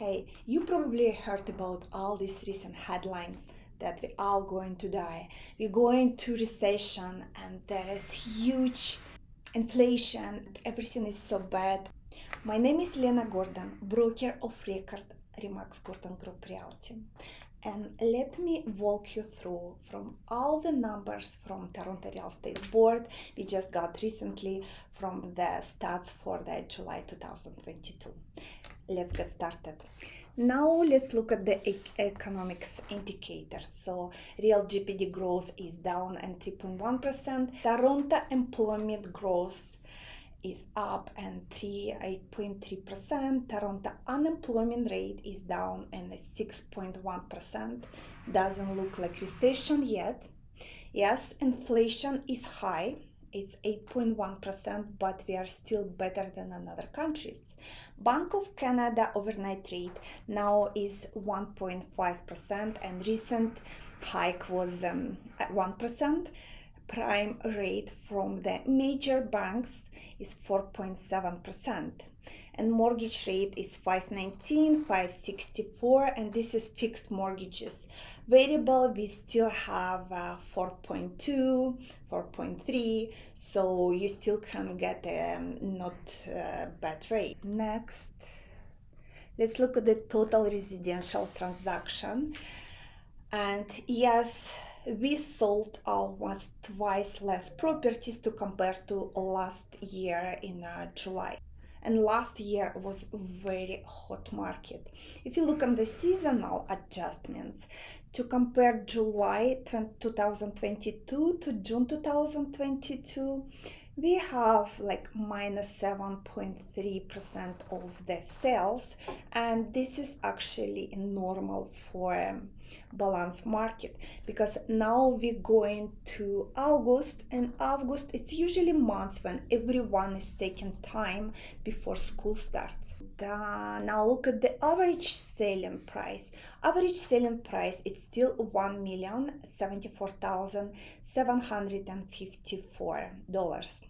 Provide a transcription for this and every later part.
Hey, you probably heard about all these recent headlines that we're all going to die. We're going to recession and there is huge inflation. Everything is so bad. My name is Lena Gordon, broker of record, Remax Gordon Group Realty. And let me walk you through from all the numbers from Toronto Real Estate Board we just got recently from the stats for the July 2022. Let's get started. Now let's look at the economics indicators. So real GPD growth is down and 3.1%. Toronto employment growth is up and 8.3%. Toronto unemployment rate is down and 6.1%. Doesn't look like recession yet. Yes, inflation is high. It's 8.1%, but we are still better than in other countries. Bank of Canada overnight rate now is 1.5%, and recent hike was at 1%. Prime rate from the major banks is 4.7%, and mortgage rate is 5.19, 5.64, and this is fixed mortgages. Variable, we still have 4.2, 4.3, so you still can get a not bad rate. Next, let's look at the total residential transaction. And yes, we sold almost twice less properties to compare to last year in July. And last year was very hot market. If you look on the seasonal adjustments to compare July 2022 to June 2022, we have like minus 7.3% of the sales, and this is actually normal for balanced market, because now we're going to August, and August it's usually months when everyone is taking time before school starts. Now look at the average selling price. Average selling price is still $1,074,754.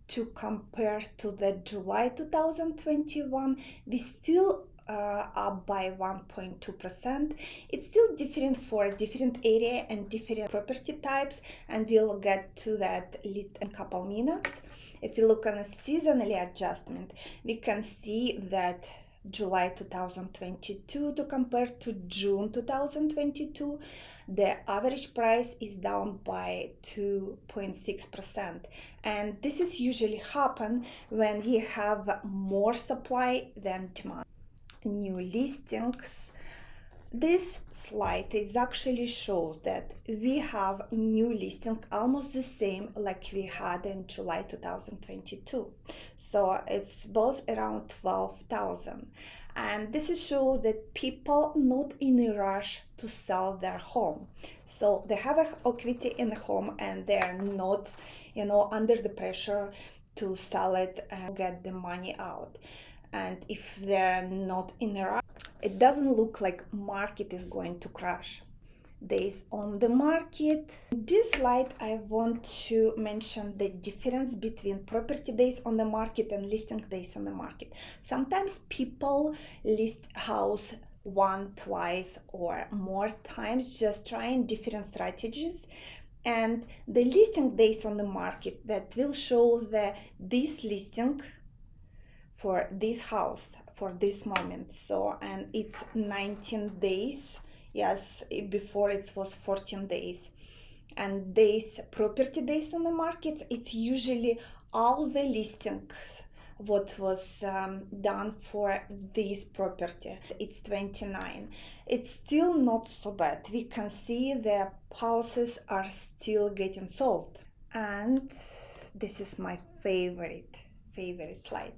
To compare to the July 2021, we still up by 1.2%. It's still different for different area and different property types, and we'll get to that in a couple minutes. If you look on a seasonally adjustment, we can see that July 2022 to compare to June 2022, the average price is down by 2.6%, and this is usually happen when you have more supply than demand. New listings. This slide is actually shows that we have new listing almost the same like we had in July 2022. So it's both around 12,000. And this is show that people not in a rush to sell their home. So they have a equity in the home and they're not, under the pressure to sell it and get the money out. And if they're not in a rush, it doesn't look like market is going to crash. Days on the market. In this slide, I want to mention the difference between property days on the market and listing days on the market. Sometimes people list house one, twice, or more times, just trying different strategies. And the listing days on the market that will show this listing for this house for this moment. So, and it's 19 days. Yes, before it was 14 days. And days, property days on the market, it's usually all the listings what was done for this property. It's 29. It's still not so bad. We can see the houses are still getting sold. And this is my favorite slide.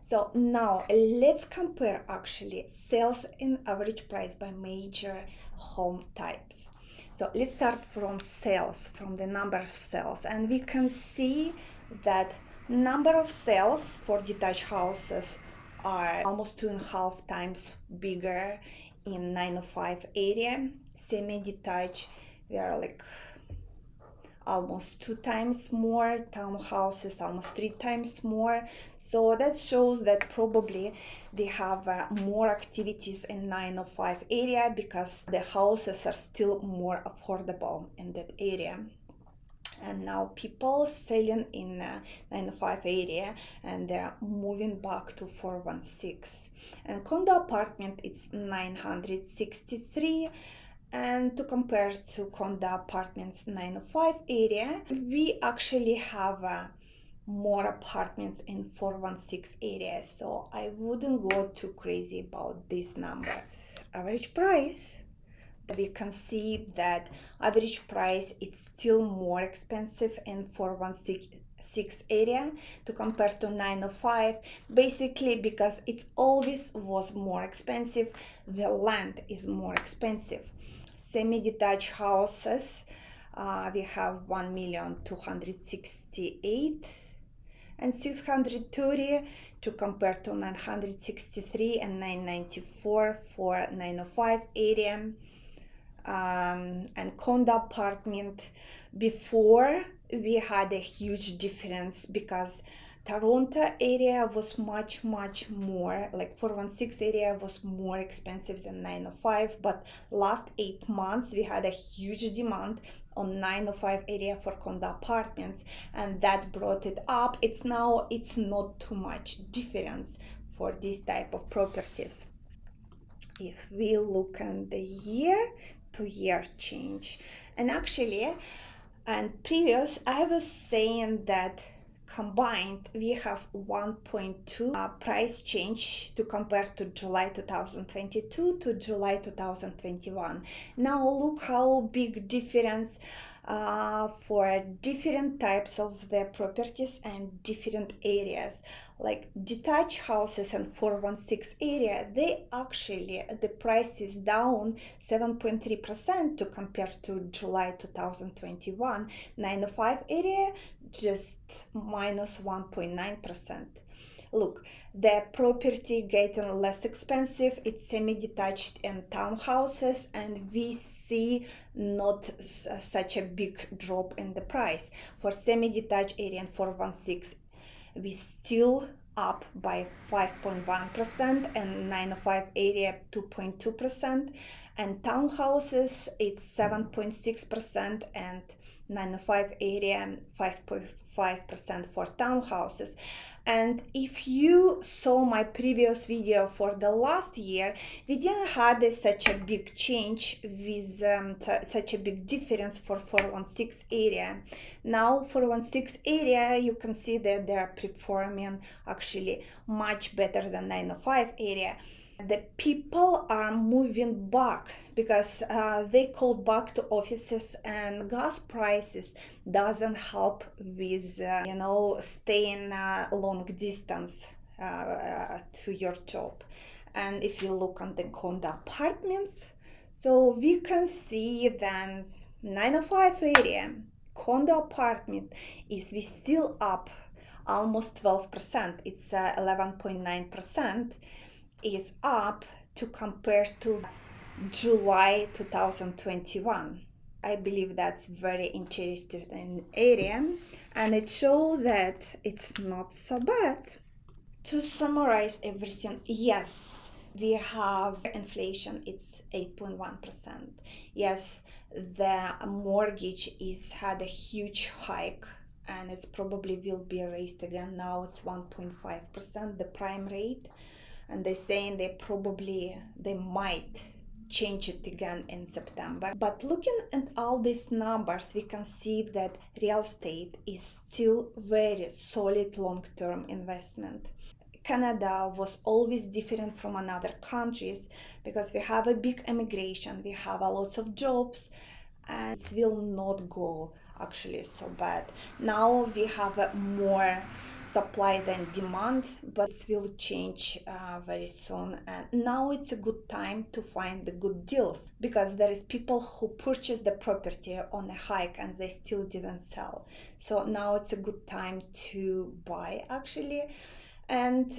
So now let's compare actually sales and average price by major home types. So let's start from sales, from the number of sales, and we can see that number of sales for detached houses are almost 2.5 times bigger in 905 area. Semi-detached, we are like almost 2 times more, townhouses almost 3 times more. So that shows that probably they have more activities in 905 area because the houses are still more affordable in that area. And now people selling in 905 area and they're moving back to 416. And condo apartment it's 963. And to compare to condo apartments 905 area, we actually have more apartments in 416 area. So I wouldn't go too crazy about this number. Average price. We can see that average price is still more expensive in 416 area to compare to 905, basically because it always was more expensive. The land is more expensive. Semi-detached houses, we have 1,268,000 and 630 to compare to 963 and 994 for 905 area. And condo apartment, before we had a huge difference because Toronto area was much more, like 416 area was more expensive than 905, but last 8 months we had a huge demand on 905 area for condo apartments, and that brought it up. It's not too much difference for this type of properties. If we look at the year-to-year change, and actually, and previous I was saying that combined we have 1.2 price change to compare to July 2022 to July 2021. Now look how big difference for different types of the properties and different areas. Like detached houses and 416 area, they actually, the price is down 7.3% to compare to July 2021. 905 area just minus 1.9%. Look, the property getting less expensive. It's semi-detached and townhouses, and we see not such a big drop in the price. For semi-detached area and 416, we still up by 5.1%, and 905 area 2.2%, and townhouses it's 7.6%, and 905 area 5.5% for townhouses. And if you saw my previous video for the last year, we didn't have such a big change with such a big difference for 416 area. Now 416 area, you can see that they are performing actually much better than 905 area. The people are moving back because they called back to offices, and gas prices doesn't help with staying long distance to your job. And if you look on the condo apartments, so we can see that 905 area condo apartment is we still up almost 12%. It's 11.9% is up to compare to July 2021. I believe that's very interesting area, and it shows that it's not so bad. To summarize everything, yes, we have inflation, it's 8.1%. Yes, the mortgage is had a huge hike, and it's probably will be raised again. Now it's 1.5%, the prime rate, and they're saying they might change it again in September. But looking at all these numbers, we can see that real estate is still very solid long-term investment. Canada was always different from other countries because we have a big immigration, we have a lots of jobs, and it will not go actually so bad. Now we have more supply than demand, but it will change very soon. And now it's a good time to find the good deals because there is people who purchased the property on a hike and they still didn't sell. So now it's a good time to buy actually. And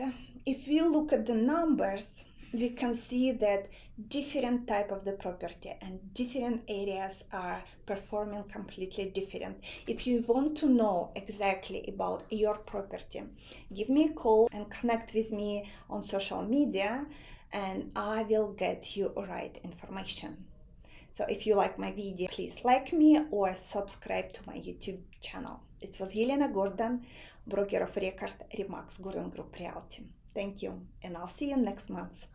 if we look at the numbers, we can see that different type of the property and different areas are performing completely different. If you want to know exactly about your property, give me a call and connect with me on social media, and I will get you right information. So if you like my video, please like me or subscribe to my YouTube channel. It was Елена Gordon, broker of record Remax Gordon Group Realty. Thank you, and I'll see you next month.